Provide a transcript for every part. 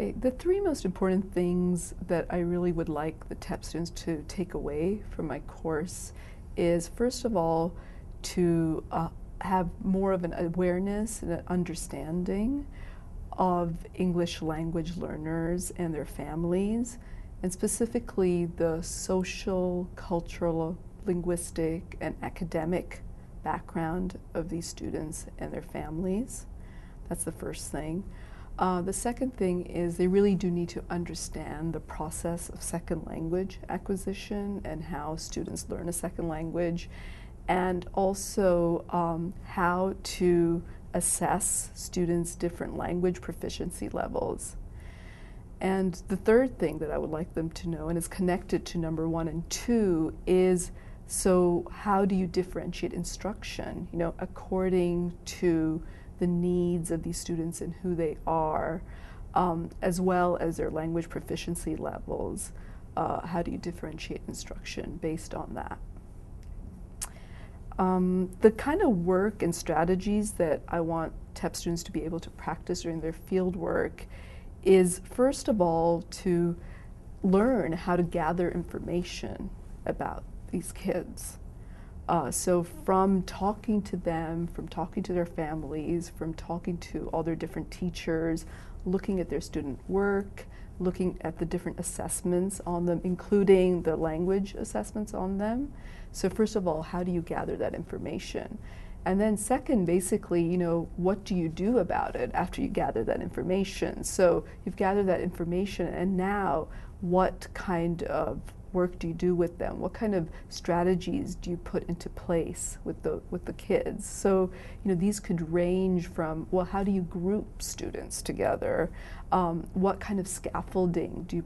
Okay, the three most important things that I really would like the TEP students to take away from my course is, first of all, to have more of an awareness and an understanding of English language learners and their families, and specifically the social, cultural, linguistic, and academic background of these students and their families. That's the first thing. The second thing is they really do need to understand the process of second language acquisition and how students learn a second language, and also how to assess students' different language proficiency levels. And the third thing that I would like them to know, and is connected to number 1 and 2, is so how do you differentiate instruction, according to the needs of these students and who they are, as well as their language proficiency levels. How do you differentiate instruction based on that? The kind of work and strategies that I want TEP students to be able to practice during their field work is, first of all, to learn how to gather information about these kids. So from talking to them, from talking to their families, from talking to all their different teachers, looking at their student work, looking at the different assessments on them, including the language assessments on them. So first of all, how do you gather that information? And then second, basically, what do you do about it after you gather that information? So you've gathered that information, and now what kind of work do you do with them? What kind of strategies do you put into place with the kids? So these could range from, well, how do you group students together? What kind of scaffolding do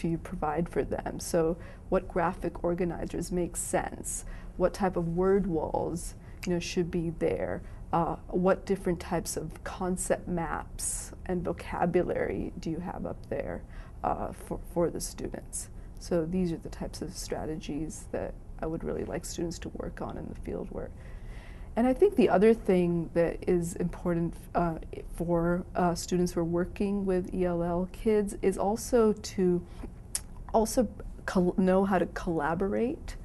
you provide for them? So what graphic organizers make sense? What type of word walls should be there? What different types of concept maps and vocabulary do you have up there for the students? So these are the types of strategies that I would really like students to work on in the field work. And I think the other thing that is important for students who are working with ELL kids is also to know how to collaborate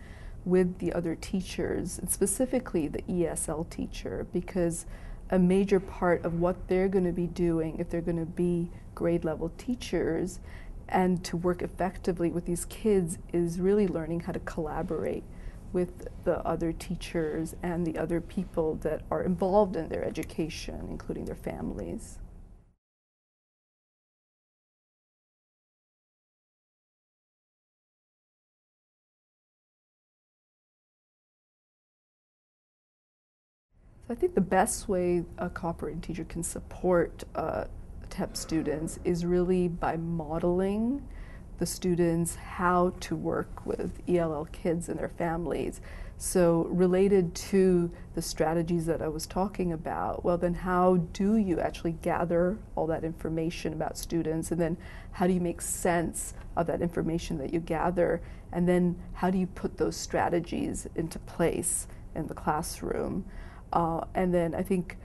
with the other teachers, and specifically the ESL teacher, because a major part of what they're going to be doing if they're going to be grade level teachers and to work effectively with these kids is really learning how to collaborate with the other teachers and the other people that are involved in their education, including their families. So I think the best way a cooperating teacher can support TEP students is really by modeling the students how to work with ELL kids and their families. So related to the strategies that I was talking about, well then how do you actually gather all that information about students, and then how do you make sense of that information that you gather, and then how do you put those strategies into place in the classroom? And then I think,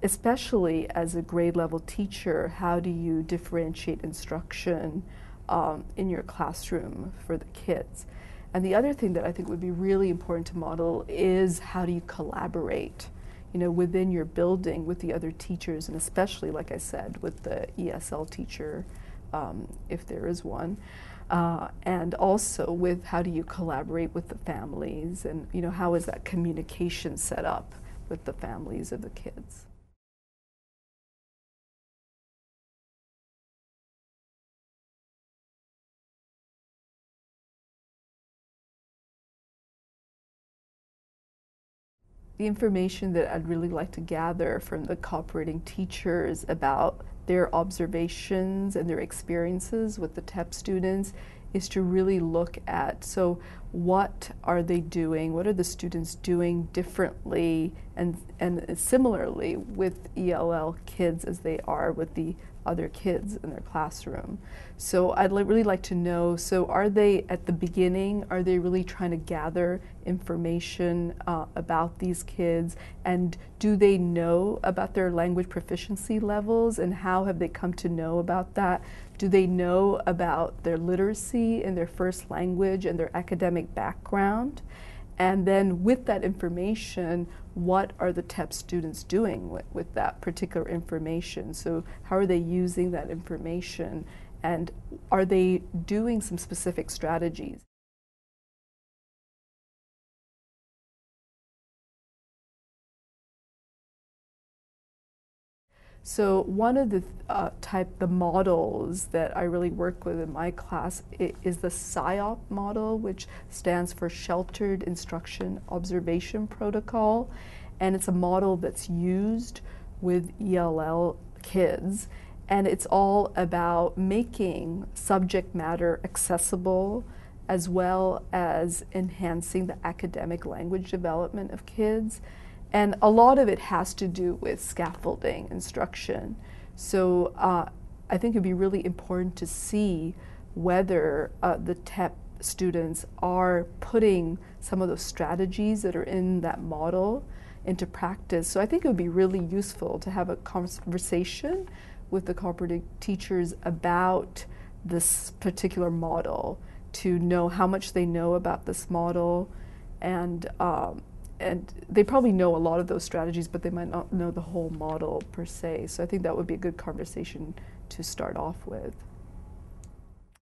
especially as a grade level teacher, how do you differentiate instruction in your classroom for the kids? And the other thing that I think would be really important to model is how do you collaborate, within your building with the other teachers, and especially, like I said, with the ESL teacher, if there is one. And also with how do you collaborate with the families, and how is that communication set up with the families of the kids? The information that I'd really like to gather from the cooperating teachers about their observations and their experiences with the TEP students is to really look at, so what are they doing, what are the students doing differently and similarly with ELL kids as they are with the other kids in their classroom. So I'd really like to know, so are they at the beginning, are they really trying to gather information about these kids, and do they know about their language proficiency levels, and how have they come to know about that? Do they know about their literacy in their first language and their academic background? And then with that information, what are the TEP students doing with that particular information? So how are they using that information, and are they doing some specific strategies? So one of the the models that I really work with in my class is the SIOP model, which stands for Sheltered Instruction Observation Protocol, and it's a model that's used with ELL kids, and it's all about making subject matter accessible as well as enhancing the academic language development of kids. And a lot of it has to do with scaffolding instruction. So I think it'd be really important to see whether the TEP students are putting some of those strategies that are in that model into practice. So I think it would be really useful to have a conversation with the cooperative teachers about this particular model, to know how much they know about this model, and they probably know a lot of those strategies, but they might not know the whole model per se. So I think that would be a good conversation to start off with.